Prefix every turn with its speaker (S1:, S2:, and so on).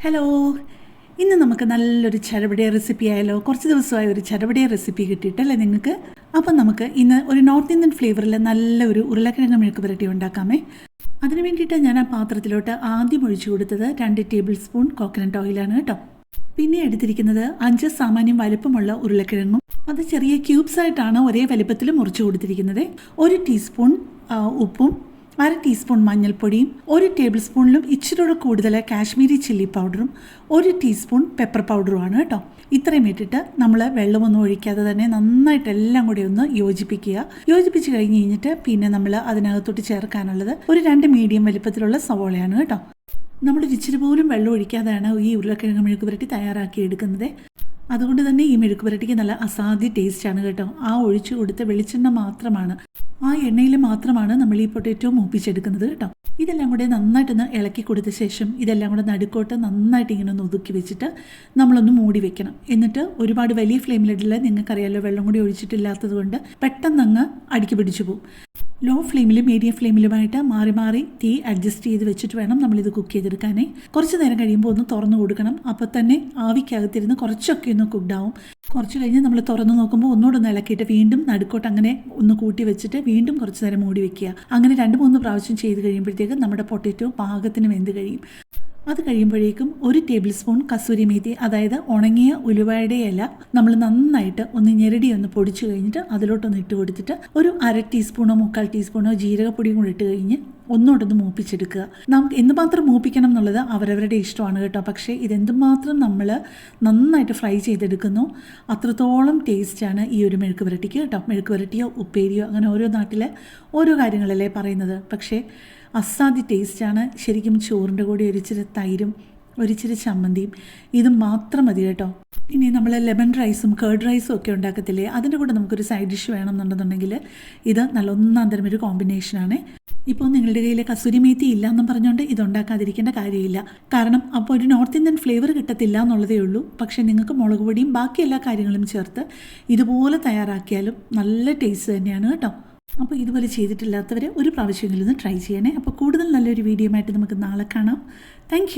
S1: Hello, ഇന്ന് നമുക്ക് നല്ലൊരു ചരവടിയ റെസിപ്പി ആയാലോ? കുറച്ച് ദിവസമായി ഒരു ചരവടിയ റെസിപ്പി കിട്ടിയിട്ടല്ലേ നിങ്ങൾക്ക്? അപ്പം നമുക്ക് ഇന്ന് ഒരു നോർത്ത് ഇന്ത്യൻ ഫ്ലേവറിൽ നല്ലൊരു ഉരുളക്കിഴങ്ങ് മെഴുക്ക് പുരട്ടി ഉണ്ടാക്കാമേ. അതിന് വേണ്ടിയിട്ട് ഞാൻ ആ പാത്രത്തിലോട്ട് ആദ്യം ഒഴിച്ചു കൊടുത്തത് 2 ടേബിൾ സ്പൂൺ കോക്കനട്ട് ഓയിലാണ് കേട്ടോ. പിന്നെ എടുത്തിരിക്കുന്നത് 5 സാമാന്യം വലുപ്പമുള്ള ഉരുളക്കിഴങ്ങും അത് ചെറിയ ക്യൂബ്സ് ആയിട്ടാണ് ഒരേ വലുപ്പത്തിൽ മുറിച്ചു കൊടുത്തിരിക്കുന്നത്. 1 ടീസ്പൂൺ ഉപ്പും 1/2 ടീസ്പൂൺ മഞ്ഞൾപ്പൊടിയും 1 ടേബിൾ സ്പൂണിലും ഇച്ചിരി കൂടുതൽ കാശ്മീരി ചില്ലി പൗഡറും 1 ടീസ്പൂൺ പെപ്പർ പൗഡറുമാണ് കേട്ടോ. ഇത്രയും ഇട്ടിട്ട് നമ്മൾ വെള്ളമൊന്നും ഒഴിക്കാതെ തന്നെ നന്നായിട്ട് എല്ലാം കൂടി ഒന്ന് യോജിപ്പിച്ച് കഴിഞ്ഞിട്ട് പിന്നെ നമ്മൾ അതിനകത്തോട്ട് ചേർക്കാനുള്ളത് ഒരു 2 മീഡിയം വലിപ്പത്തിലുള്ള സവോളയാണ് കേട്ടോ. നമ്മൾ ഇച്ചിരി പോലും വെള്ളം ഒഴിക്കാതെയാണ് ഈ ഉരുളക്കിഴങ്ങ് മെഴുക്ക് പുരട്ടി തയ്യാറാക്കി എടുക്കുന്നത്. അതുകൊണ്ട് തന്നെ ഈ മെഴുക്ക് പുരട്ടിക്ക് നല്ല അസാധ്യ ടേസ്റ്റാണ് കേട്ടോ. ആ ഒഴിച്ചു കൊടുത്ത വെളിച്ചെണ്ണ മാത്രമാണ്, ആ എണ്ണയിൽ മാത്രമാണ് നമ്മൾ ഈ പൊട്ടറ്റോ മൂപ്പിച്ചെടുക്കുന്നത് കേട്ടോ. ഇതെല്ലാം കൂടെ നന്നായിട്ടൊന്ന് ഇളക്കി കൊടുത്ത ശേഷം ഇതെല്ലാം കൂടെ നടുക്കോട്ട് നന്നായിട്ട് ഇങ്ങനെ ഒന്ന് ഒതുക്കി വെച്ചിട്ട് നമ്മളൊന്ന് മൂടി വെക്കണം. എന്നിട്ട് ഒരുപാട് വലിയ ഫ്ലെയിമിലിടില്ല, നിങ്ങൾക്കറിയാലോ വെള്ളം കൂടി ഒഴിച്ചിട്ടില്ലാത്തത് കൊണ്ട് പെട്ടെന്ന് അങ്ങ് അടുക്കി പിടിച്ചു പോകും. ലോ ഫ്ലെയിമിലും മീഡിയം ഫ്ലെയിമിലുമായിട്ട് മാറി മാറി തീ അഡ്ജസ്റ്റ് ചെയ്ത് വെച്ചിട്ട് വേണം നമ്മളിത് കുക്ക് ചെയ്തെടുക്കാനേ. കുറച്ച് നേരം കഴിയുമ്പോൾ ഒന്ന് തുറന്നു കൊടുക്കണം. അപ്പോൾ തന്നെ ആവിക്കകത്തിരുന്ന് കുറച്ചൊക്കെ ഒന്ന് കുക്ക്ഡാവും. കുറച്ച് കഴിഞ്ഞ് നമ്മൾ തുറന്നു നോക്കുമ്പോൾ ഒന്നുകൂടെ ഒന്ന് ഇളക്കിയിട്ട് വീണ്ടും നടുക്കോട്ട് അങ്ങനെ ഒന്ന് കൂട്ടി വെച്ചിട്ട് വീണ്ടും കുറച്ച് നേരം മൂടി വെക്കുക. അങ്ങനെ 2-3 പ്രാവശ്യം ചെയ്ത് കഴിയുമ്പോഴത്തേക്കും നമ്മുടെ പൊട്ടറ്റോ പാകത്തിന് വെന്ത് കഴിയും. അത് കഴിയുമ്പോഴേക്കും 1 ടേബിൾ സ്പൂൺ കസൂരി മേത്തി, അതായത് ഉണങ്ങിയ ഉലുവയുടെ ഇല നമ്മൾ നന്നായിട്ട് ഒന്ന് ഞെരടി ഒന്ന് പൊടിച്ചു കഴിഞ്ഞിട്ട് അതിലോട്ടൊന്ന് ഇട്ട് കൊടുത്തിട്ട് ഒരു 1/2 ടീസ്പൂണോ 3/4 ടീസ്പൂണോ ജീരകപ്പൊടിയും കൂടി ഇട്ട് കഴിഞ്ഞ് ഒന്നുകൊണ്ടൊന്ന് മൂപ്പിച്ചെടുക്കുക. നമുക്ക് എന്തുമാത്രം മൂപ്പിക്കണം എന്നുള്ളത് അവരവരുടെ ഇഷ്ടമാണ് കേട്ടോ. പക്ഷേ ഇതെന്തുമാത്രം നമ്മൾ നന്നായിട്ട് ഫ്രൈ ചെയ്തെടുക്കുന്നു അത്രത്തോളം ടേസ്റ്റാണ് ഈ ഒരു മെഴുക്ക് പുരട്ടിക്ക് കേട്ടോ. മെഴുക്ക് പുരട്ടിയോ ഉപ്പേരിയോ അങ്ങനെ ഓരോ നാട്ടിലെ ഓരോ കാര്യങ്ങളല്ലേ പറയുന്നത്. പക്ഷേ അസാധ്യ ടേസ്റ്റാണ്. ശരിക്കും ചോറിൻ്റെ കൂടെ ഒരിച്ചിരി തൈരും ഒരിച്ചിരി ചമ്മന്തിയും ഇത് മാത്രം മതി കേട്ടോ. ഇനി നമ്മൾ ലെമൺ റൈസും കേർഡ് റൈസും ഒക്കെ ഉണ്ടാക്കത്തില്ലേ, അതിൻ്റെ കൂടെ നമുക്കൊരു സൈഡ് ഡിഷ് വേണമെന്നുണ്ടെന്നുണ്ടെങ്കിൽ ഇത് നല്ല ഒന്നാം തരം ഒരു കോമ്പിനേഷനാണ്. ഇപ്പോൾ നിങ്ങളുടെ കയ്യിൽ കസൂരി മേത്തി ഇല്ല എന്നും പറഞ്ഞുകൊണ്ട് ഇതുണ്ടാക്കാതിരിക്കേണ്ട കാര്യമില്ല. കാരണം അപ്പോൾ ഒരു നോർത്ത് ഇന്ത്യൻ ഫ്ലേവർ കിട്ടത്തില്ല എന്നുള്ളതേ ഉള്ളൂ. പക്ഷേ നിങ്ങൾക്ക് മുളക് പൊടിയും ബാക്കി എല്ലാ കാര്യങ്ങളും ചേർത്ത് ഇതുപോലെ തയ്യാറാക്കിയാലും നല്ല ടേസ്റ്റ് തന്നെയാണ് കേട്ടോ. അപ്പോൾ ഇതുപോലെ ചെയ്തിട്ടില്ലാത്തവർ ഒരു പ്രാവശ്യമെങ്കിലും ഒന്ന് ട്രൈ ചെയ്യണേ. അപ്പോൾ കൂടുതൽ നല്ലൊരു വീഡിയോ ആയിട്ട് നമുക്ക് നാളെ കാണാം. താങ്ക്